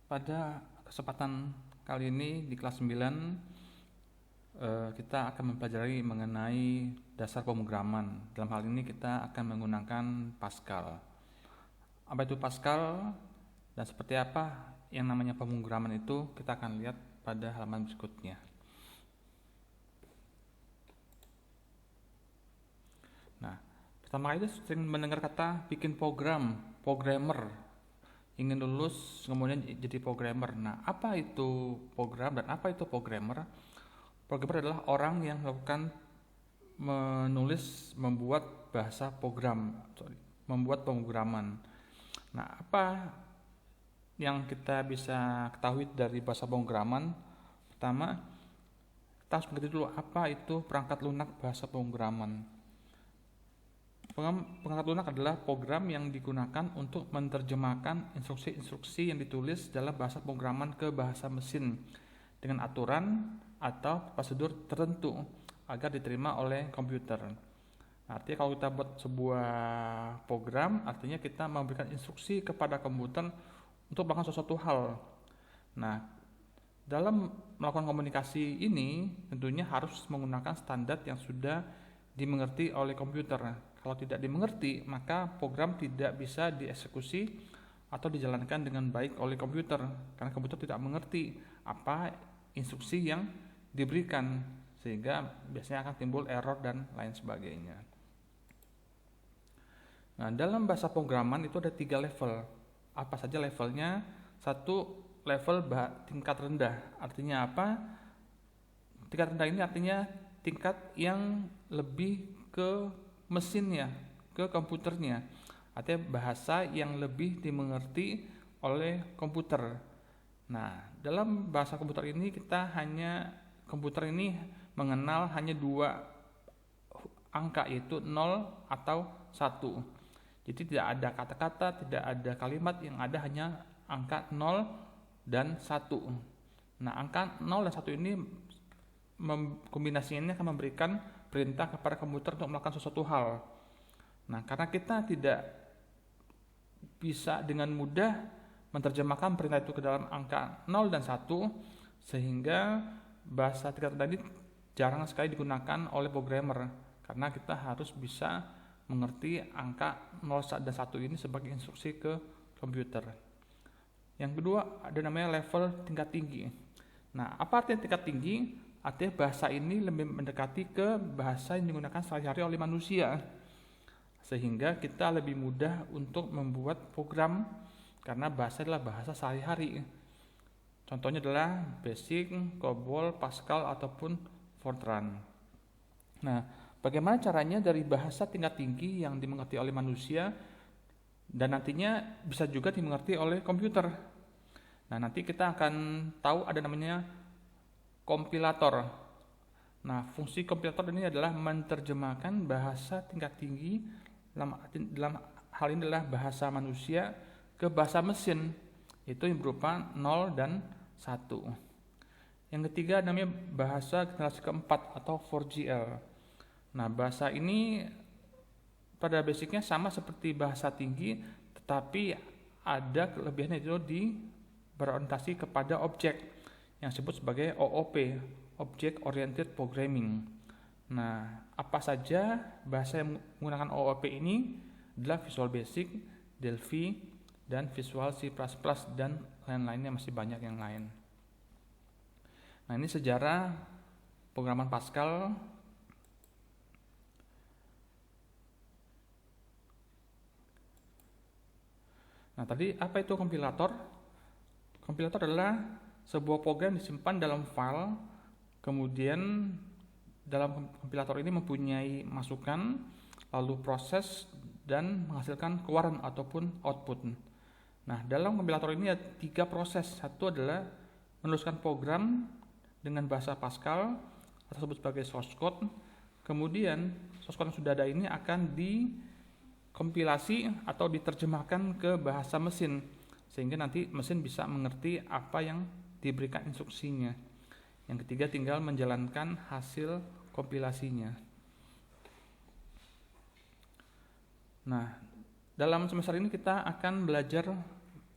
Pada kesempatan kali ini di kelas 9 kita akan mempelajari mengenai dasar pemrograman. Dalam hal ini kita akan menggunakan Pascal. Apa itu Pascal dan seperti apa yang namanya pemrograman itu kita akan lihat pada halaman berikutnya. Nah, pertama kali sering mendengar kata bikin program, programmer, ingin lulus kemudian jadi programmer. Nah, apa itu program dan apa itu programmer? Programmer adalah orang yang melakukan membuat bahasa membuat pemrograman. Nah, apa yang kita bisa ketahui dari bahasa pemrograman? Pertama, kita harus mengerti dulu apa itu perangkat lunak bahasa pemrograman. Perangkat lunak adalah program yang digunakan untuk menerjemahkan instruksi-instruksi yang ditulis dalam bahasa pemrograman ke bahasa mesin dengan aturan atau prosedur tertentu agar diterima oleh komputer. Artinya kalau kita buat sebuah program, artinya kita memberikan instruksi kepada komputer untuk melakukan sesuatu hal. Nah, dalam melakukan komunikasi ini tentunya harus menggunakan standar yang sudah dimengerti oleh komputer. Kalau tidak dimengerti, maka program tidak bisa dieksekusi atau dijalankan dengan baik oleh komputer karena komputer tidak mengerti apa instruksi yang diberikan, sehingga biasanya akan timbul error dan lain sebagainya. Nah, dalam bahasa pemrograman itu ada 3 level. Apa saja levelnya? 1, level tingkat rendah. Artinya apa? Tingkat rendah ini artinya tingkat yang lebih ke mesinnya, ke komputernya. Artinya bahasa yang lebih dimengerti oleh komputer. Nah, dalam bahasa komputer ini komputer ini mengenal hanya 2 angka, yaitu 0 atau 1. Jadi tidak ada kata-kata, tidak ada kalimat, yang ada hanya angka 0 dan 1. Nah, angka 0 dan 1 ini kombinasinya akan memberikan perintah kepada komputer untuk melakukan sesuatu hal. Nah, karena kita tidak bisa dengan mudah menerjemahkan perintah itu ke dalam angka 0 dan 1, sehingga bahasa tingkat rendah ini jarang sekali digunakan oleh programmer karena kita harus bisa mengerti angka 0 dan 1 ini sebagai instruksi ke komputer. Yang kedua ada namanya level tingkat tinggi. Nah, apa artinya tingkat tinggi? Artinya bahasa ini lebih mendekati ke bahasa yang digunakan sehari-hari oleh manusia, sehingga kita lebih mudah untuk membuat program karena bahasa adalah bahasa sehari-hari. Contohnya adalah Basic, COBOL, Pascal, ataupun Fortran. Nah, bagaimana caranya dari bahasa tingkat tinggi yang dimengerti oleh manusia dan nantinya bisa juga dimengerti oleh komputer? Nah, nanti kita akan tahu ada namanya kompilator. Nah, fungsi kompilator ini adalah menerjemahkan bahasa tingkat tinggi dalam hal ini adalah bahasa manusia ke bahasa mesin, itu yang berupa 0 dan 1. Yang ketiga namanya bahasa generasi keempat atau 4GL. Nah, bahasa ini pada basicnya sama seperti bahasa tinggi, tetapi ada kelebihannya itu berorientasi kepada objek yang disebut sebagai OOP, Object Oriented Programming. Nah, apa saja bahasa yang menggunakan OOP ini adalah Visual Basic, Delphi, dan Visual C++ dan lain-lainnya, masih banyak yang lain. Nah, ini sejarah pemrograman Pascal. Nah, tadi apa itu kompilator? Kompilator adalah sebuah program disimpan dalam file, kemudian dalam kompilator ini mempunyai masukan, lalu proses dan menghasilkan keluaran ataupun output. Nah, dalam kompilator ini ada 3 proses. Satu adalah menuliskan program dengan bahasa Pascal atau disebut sebagai source code. Kemudian source code yang sudah ada ini akan dikompilasi atau diterjemahkan ke bahasa mesin, sehingga nanti mesin bisa mengerti apa yang diberikan instruksinya. Yang ketiga tinggal menjalankan hasil kompilasinya. Nah, dalam semester ini kita akan belajar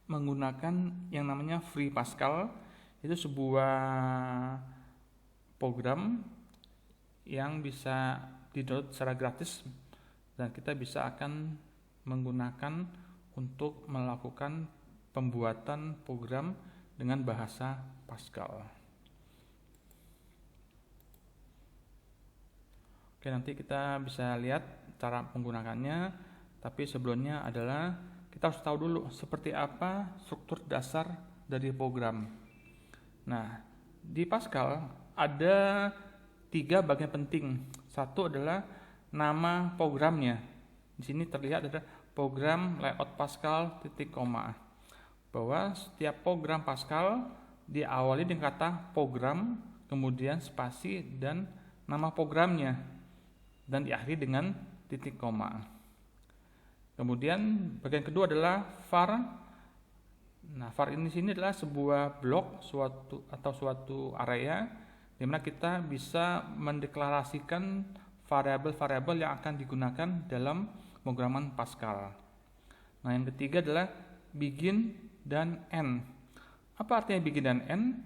menggunakan yang namanya Free Pascal. Itu sebuah program yang bisa di-download secara gratis dan kita bisa akan menggunakan untuk melakukan pembuatan program dengan bahasa Pascal. Oke, nanti kita bisa lihat cara menggunakannya, tapi sebelumnya adalah kita harus tahu dulu seperti apa struktur dasar dari program. Nah, di Pascal ada 3 bagian penting. Satu adalah nama programnya. Di sini terlihat ada program layout Pascal titik koma. Bahwa setiap program Pascal diawali dengan kata program, kemudian spasi dan nama programnya, dan diakhiri dengan titik koma. Kemudian bagian kedua adalah var. Nah, var ini sini adalah sebuah blok suatu area di mana kita bisa mendeklarasikan variabel-variabel yang akan digunakan dalam pemrograman Pascal. Nah, yang ketiga adalah begin dan end. Apa artinya begin dan end?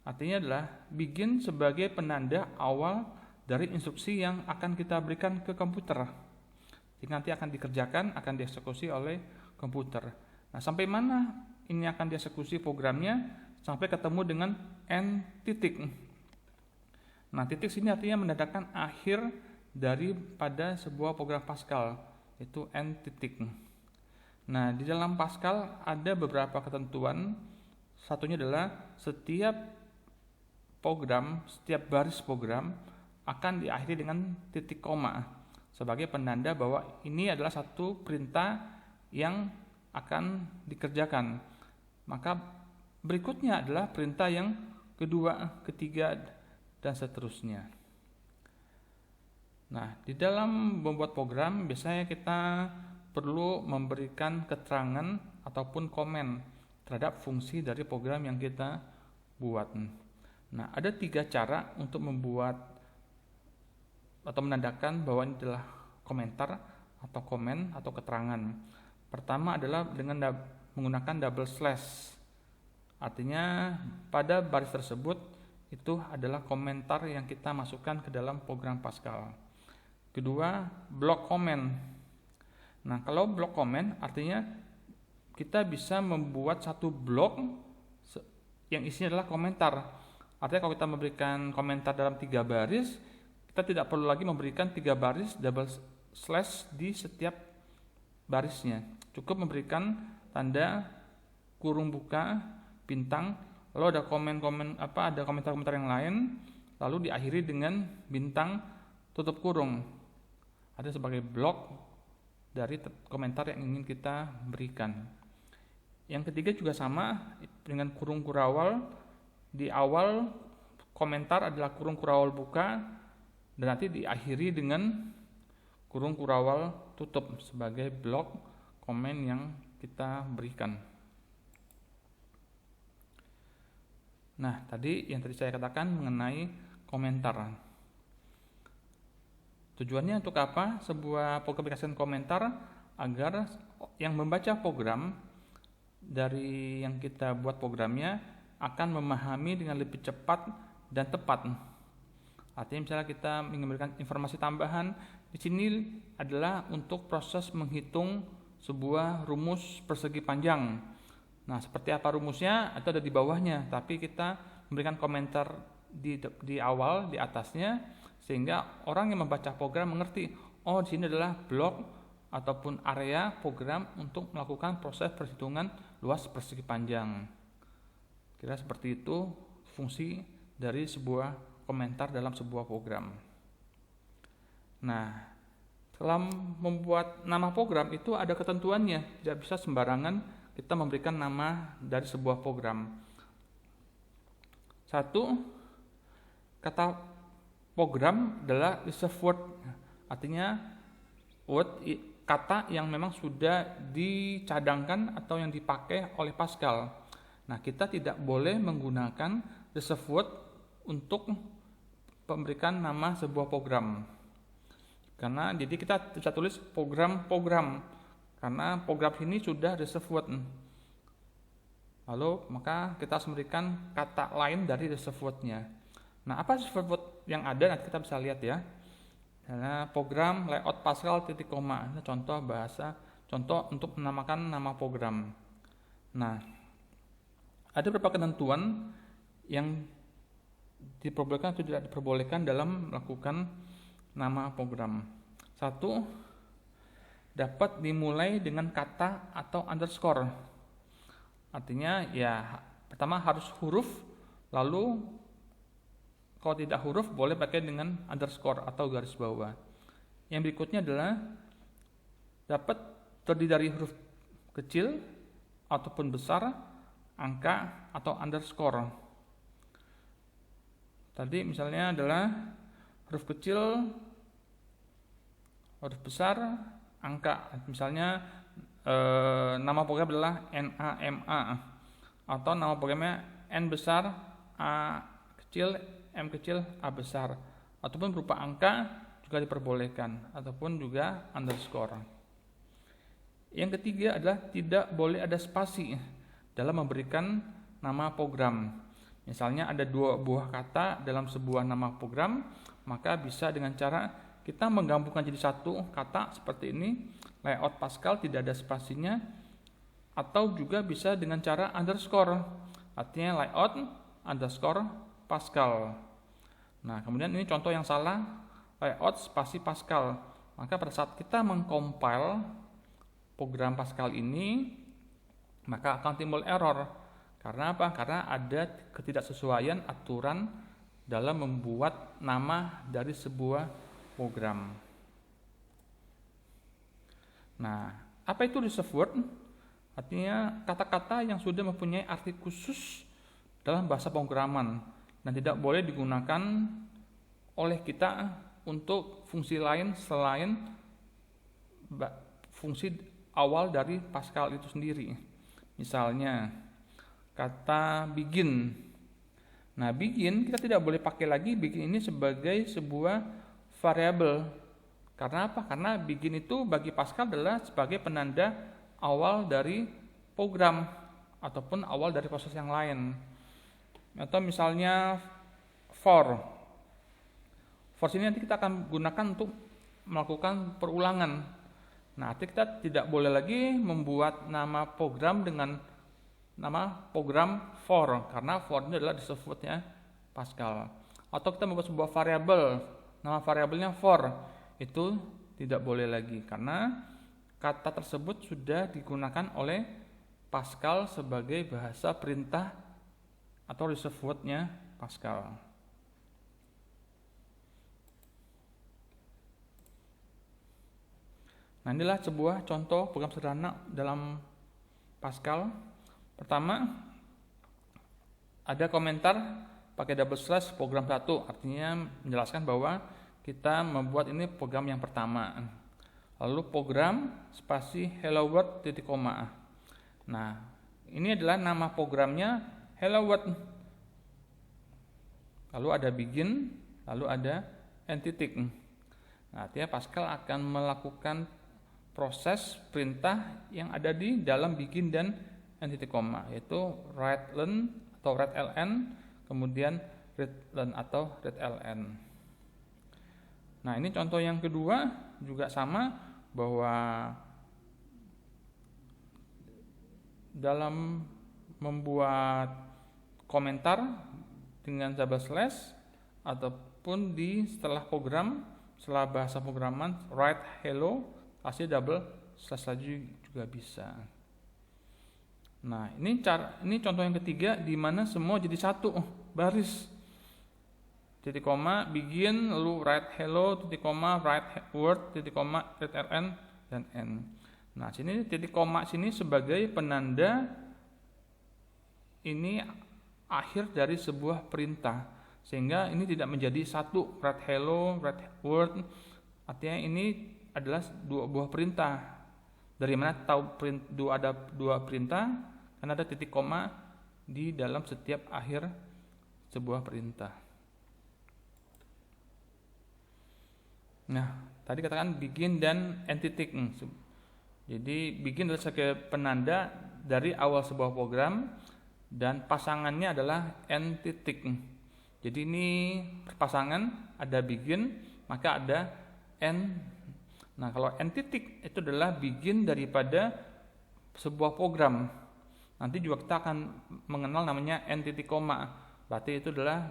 Artinya adalah begin sebagai penanda awal dari instruksi yang akan kita berikan ke komputer. Jadi nanti akan dikerjakan, akan dieksekusi oleh komputer. Nah, sampai mana ini akan dieksekusi programnya? Sampai ketemu dengan end titik. Nah, titik sini artinya menandakan akhir daripada sebuah program Pascal, yaitu end titik. Nah, di dalam Pascal ada beberapa ketentuan. Satunya adalah setiap baris program akan diakhiri dengan titik koma sebagai penanda bahwa ini adalah satu perintah yang akan dikerjakan. Maka berikutnya adalah perintah yang kedua, ketiga, dan seterusnya. Nah, di dalam membuat program biasanya kita perlu memberikan keterangan ataupun komen terhadap fungsi dari program yang kita buat. Nah, ada 3 cara untuk membuat atau menandakan bahwa ini adalah komentar atau komen atau keterangan. Pertama adalah dengan menggunakan double slash. Artinya pada baris tersebut itu adalah komentar yang kita masukkan ke dalam program Pascal. Kedua, block comment. Nah, kalau block comment artinya kita bisa membuat satu blok yang isinya adalah komentar. Artinya kalau kita memberikan komentar dalam 3 baris, kita tidak perlu lagi memberikan 3 baris double slash di setiap barisnya. Cukup memberikan tanda kurung buka, bintang, lalu ada ada komentar-komentar yang lain, lalu diakhiri dengan bintang tutup kurung. Ada sebagai blok dari komentar yang ingin kita berikan. Yang ketiga juga sama dengan kurung kurawal. Di awal komentar adalah kurung kurawal buka dan nanti diakhiri dengan kurung kurawal tutup sebagai blok komen yang kita berikan. Nah, tadi saya katakan mengenai komentar. Tujuannya untuk apa? Sebuah aplikasi komentar agar yang membaca program dari yang kita buat programnya akan memahami dengan lebih cepat dan tepat. Artinya misalnya kita ingin memberikan informasi tambahan, di sini adalah untuk proses menghitung sebuah rumus persegi panjang. Nah, seperti apa rumusnya itu ada di bawahnya, tapi kita memberikan komentar di awal, di atasnya, sehingga orang yang membaca program mengerti, oh di sini adalah blok ataupun area program untuk melakukan proses perhitungan luas persegi panjang. Kira seperti itu fungsi dari sebuah komentar dalam sebuah program. Nah, dalam membuat nama program itu ada ketentuannya, tidak bisa sembarangan kita memberikan nama dari sebuah program. 1, kata program adalah reserved word, artinya kata yang memang sudah dicadangkan atau yang dipakai oleh Pascal. Nah, kita tidak boleh menggunakan reserved word untuk memberikan nama sebuah program. Karena jadi kita bisa tulis program-program. Karena program ini sudah reserved word. Lalu maka kita harus memberikan kata lain dari reserve word-nya. Nah, apa reserve word yang ada nanti kita bisa lihat ya. Karena program layout Pascal titik koma. Ini contoh untuk menamakan nama program. Nah, ada beberapa ketentuan yang diperbolehkan atau tidak diperbolehkan dalam melakukan nama program. 1, dapat dimulai dengan kata atau underscore. Artinya ya pertama harus huruf, lalu kalau tidak huruf boleh pakai dengan underscore atau garis bawah. Yang berikutnya adalah dapat terdiri dari huruf kecil ataupun besar, angka atau underscore. Tadi misalnya adalah huruf kecil, huruf besar, angka. Misalnya nama program adalah NAMA atau nama programnya N besar, A kecil, M kecil, A besar, ataupun berupa angka juga diperbolehkan, ataupun juga underscore. Yang ketiga adalah tidak boleh ada spasi dalam memberikan nama program. Misalnya ada 2 buah kata dalam sebuah nama program, maka bisa dengan cara kita menggabungkan jadi satu kata seperti ini, layout Pascal tidak ada spasinya, atau juga bisa dengan cara underscore, artinya layout underscore Pascal. Nah, kemudian ini contoh yang salah, layout spasi Pascal. Maka pada saat kita mengcompile program Pascal ini, maka akan timbul error. Karena apa? Karena ada ketidaksesuaian aturan dalam membuat nama dari sebuah program. Nah, apa itu reserve word? Artinya kata-kata yang sudah mempunyai arti khusus dalam bahasa pemrograman dan tidak boleh digunakan oleh kita untuk fungsi lain selain fungsi awal dari Pascal itu sendiri. Misalnya kata begin. Nah, begin kita tidak boleh pakai lagi begin ini sebagai sebuah variabel. Karena apa? Karena begin itu bagi Pascal adalah sebagai penanda awal dari program ataupun awal dari proses yang lain. Atau misalnya for. For ini nanti kita akan gunakan untuk melakukan perulangan. Nah, arti kita tidak boleh lagi membuat nama program dengan nama program for, karena for ini adalah reserve word-nya Pascal. Atau kita membuat sebuah variabel, nama variabelnya for, itu tidak boleh lagi karena kata tersebut sudah digunakan oleh Pascal sebagai bahasa perintah atau reserve word-nya Pascal. Nah, inilah sebuah contoh program sederhana dalam Pascal. Pertama, ada komentar pakai double slash program 1, artinya menjelaskan bahwa kita membuat ini program yang pertama. Lalu program spasi hello world titik koma. Nah, ini adalah nama programnya hello world. Lalu ada begin, lalu ada end titik. Nah, artinya Pascal akan melakukan proses perintah yang ada di dalam begin dan end titik koma, yaitu write-len atau write-ln, kemudian read-len atau read-ln. Nah, ini contoh yang kedua juga sama, bahwa dalam membuat komentar dengan double slash ataupun di setelah program, setelah bahasa pemrograman write hello kasih double slash lagi juga bisa. Nah, ini contoh yang ketiga di mana semua jadi satu baris. Titik koma begin, lalu write hello, titik koma write word, titik koma write ln dan n. Nah, sini titik koma sini sebagai penanda ini akhir dari sebuah perintah, sehingga ini tidak menjadi satu write hello, write word. Artinya ini adalah 2 buah perintah. Dari mana tahu ada 2 perintah? Karena ada titik koma di dalam setiap akhir sebuah perintah. Nah, tadi katakan begin dan end titik. Jadi begin adalah sebagai penanda dari awal sebuah program dan pasangannya adalah n titik. Jadi ini pasangan, ada begin, maka ada n. Nah, kalau n titik itu adalah begin daripada sebuah program. Nanti juga kita akan mengenal namanya n titik koma. Berarti itu adalah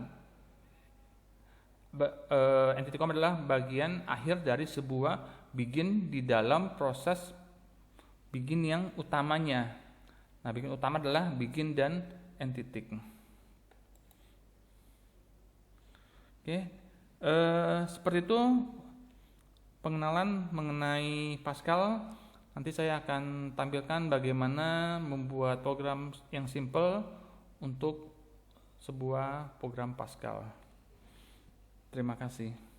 n titik koma adalah bagian akhir dari sebuah begin di dalam proses begin yang utamanya. Nah, begin utama adalah begin dan n titik. Oke, seperti itu pengenalan mengenai Pascal. Nanti saya akan tampilkan bagaimana membuat program yang simple untuk sebuah program Pascal. Terima kasih.